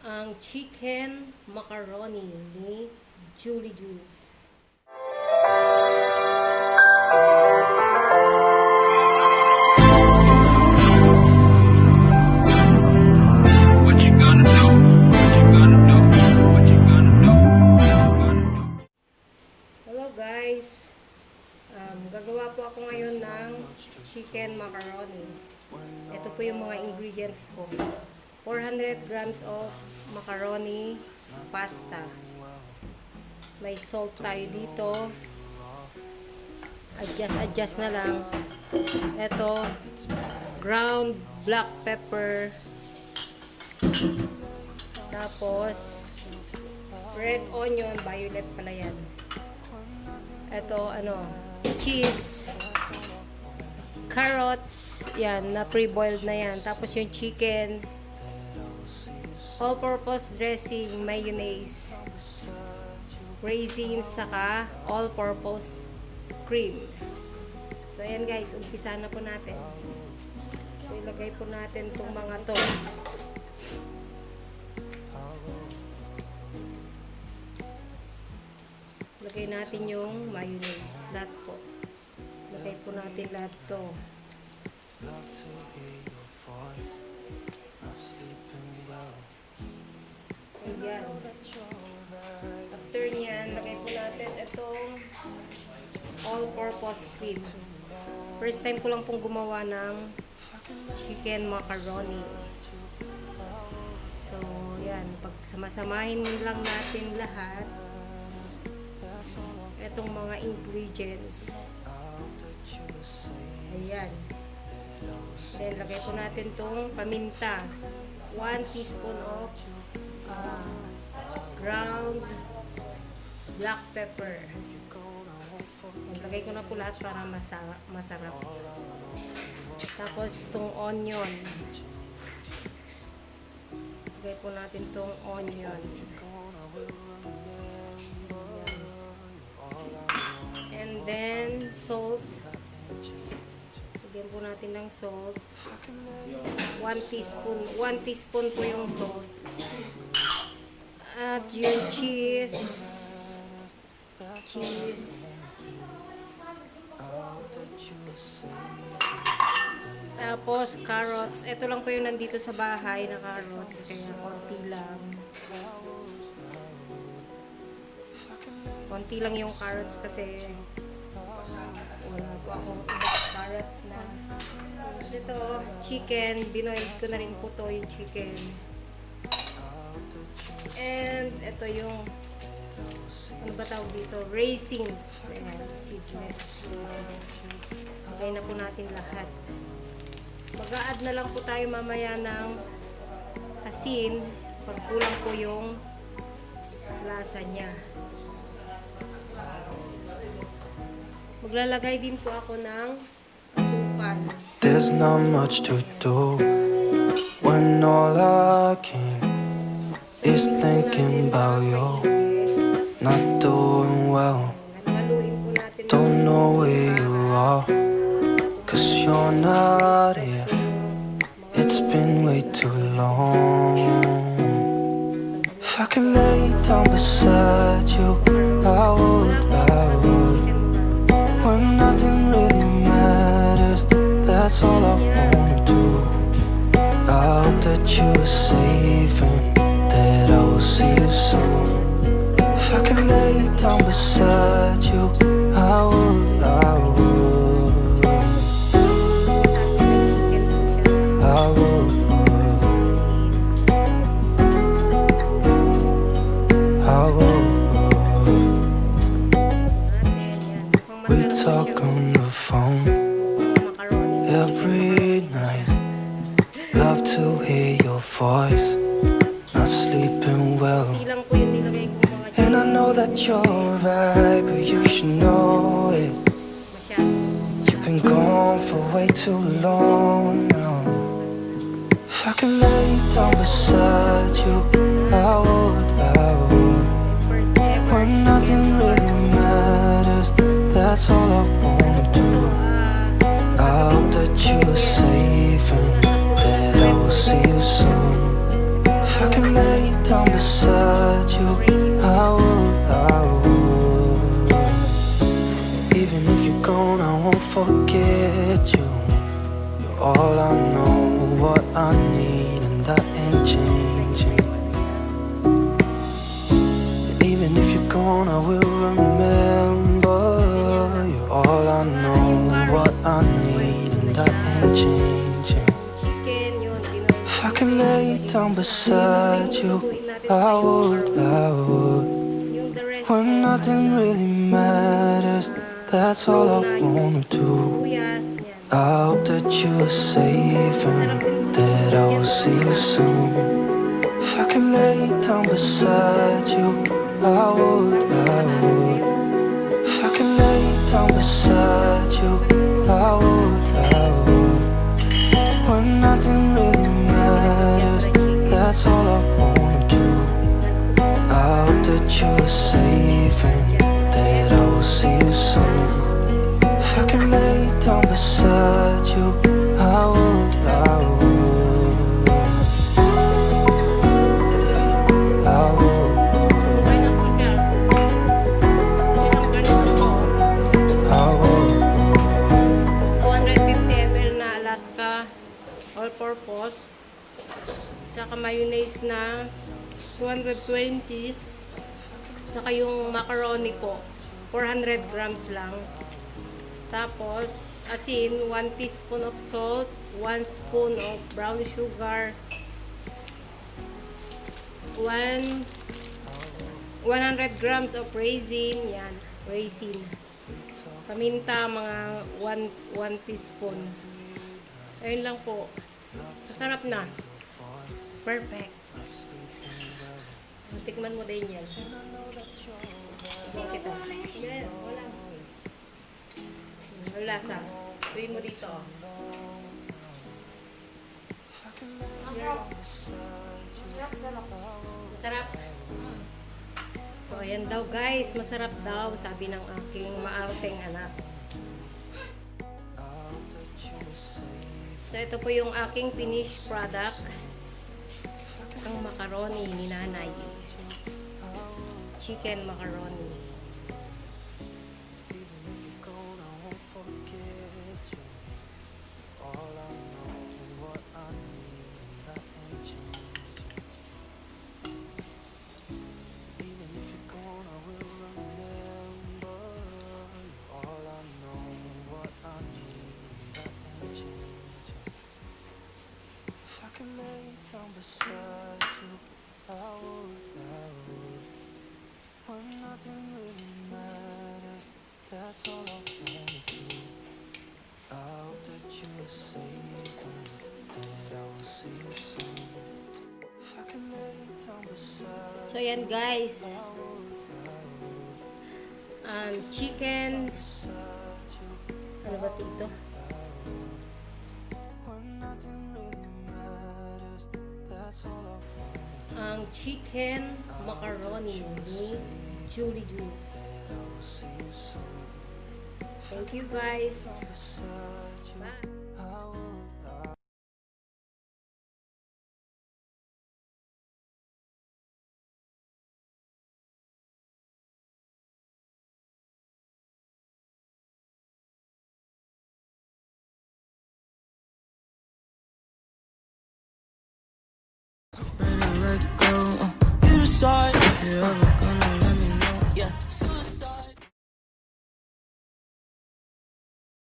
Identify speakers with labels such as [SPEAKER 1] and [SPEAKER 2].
[SPEAKER 1] ang chicken macaroni ni Julz.
[SPEAKER 2] What you gonna do? What you gonna do? What you gonna do? What you gonna do?
[SPEAKER 1] Hello guys, gagawa po ako ngayon ng chicken macaroni. Ito po yung mga ingredients ko. 400 grams of macaroni pasta. May salt tayo dito. Adjust na lang. Ito, ground black pepper. Tapos, red onion, violet pala yan. Ito, cheese, carrots, yan, na pre-boiled na yan. Tapos yung chicken, all-purpose dressing, mayonnaise, raisins, saka all-purpose cream. So, ayan guys, umpisa na po natin. So, ilagay po natin itong mga to. Lagay natin yung mayonnaise, lahat po. Lagay po natin lahat to. Ayan. After nyan, lagay po natin itong all-purpose cream. First time ko lang pong gumawa ng chicken macaroni. So, yan. Pag samasamahin lang natin lahat, itong mga ingredients. Ayan. Then, lagay po natin itong paminta. 1 teaspoon of ground black pepper. Lagay ko na po lahat para masarap. Tapos, itong onion. Lagay po natin itong onion. And then, salt. Lagyan po natin ng salt. 1 teaspoon. 1 teaspoon po yung salt. At yung cheese. Tapos, carrots. Ito lang po yung nandito sa bahay na carrots. Kaya, konti lang. Konti lang yung carrots kasi wala po akong carrots na. Kasi ito, chicken. Binoiled ko na rin po to yung chicken. And, ito yung ano ba tawag dito? Raisins. Ayan, seedless raisins. Lagay na po natin lahat. Mag-a-add na lang po tayo mamaya ng asin pag kulang po yung lasa niya. Maglalagay din po ako ng asukal.
[SPEAKER 3] There's not much to do when all I can is thinking about you. Not doing well, don't know where you are, 'cause you're not here. It's been way too long. If I could lay down beside you, I would. When nothing really matters, that's all I wanna do. I hope that you're safe and that I will see you soon. If I could lay down beside you, I would. We talk on the phone every night. Love to hear your voice. Not sleeping well. And I know that you're right, but you should know it. You've been gone for way too long now. If I could lay down beside you, I would. When nothing really matters, that's all I wanna do. I hope that you're safe and that I will see you soon. If I can can lay down beside you, I would. Even if you're gone, I won't forget you. You're all I know, what I need, and that ain't changing. And even if you're gone, I will remember. You're all I know, what I need, and that ain't changing.
[SPEAKER 1] Chicken, yun.
[SPEAKER 3] If I can lay down beside you, I would.
[SPEAKER 1] Yung the rest
[SPEAKER 3] When nothing really matters, that's all I wanna do.
[SPEAKER 1] sibuyas, yan.
[SPEAKER 3] I hope that you are safe and that I will see you soon. If I can lay down beside you, I would. If I can lay down beside you, I would. When nothing really matters, that's all I wanna do. I hope that you are safe and that I will see you soon. If I can lay down beside you, I would. I would. I would.
[SPEAKER 1] 250 ml na Alaska all-purpose. Saka mayonnaise na 220. Saka yung macaroni po, 400 grams lang. Tapos, asin, 1 teaspoon of salt, 1 spoon of brown sugar, 100 grams of raisin, yan, raisin. Paminta, mga 1 teaspoon. Ayun lang po. Masarap na. Perfect. Tikman mo din yan. Isang kita. Wala. Ang lasa. Tuwin mo dito. Masarap. So, ayan daw guys. Masarap daw. Sabi ng aking maarteng anak. So, ito po yung aking finished product. Ang macaroni ni nanay. Chicken macaroni.
[SPEAKER 3] When nothing really matters, that's all I wanna do. I hope that you are safe and that I will see you soon. If I can lay down beside
[SPEAKER 1] So, yan guys. Chicken. Ano ba dito?
[SPEAKER 3] when nothing really matters, that's all I want.
[SPEAKER 1] Ang chicken macaroni ni Julz. Thank you guys. Bye.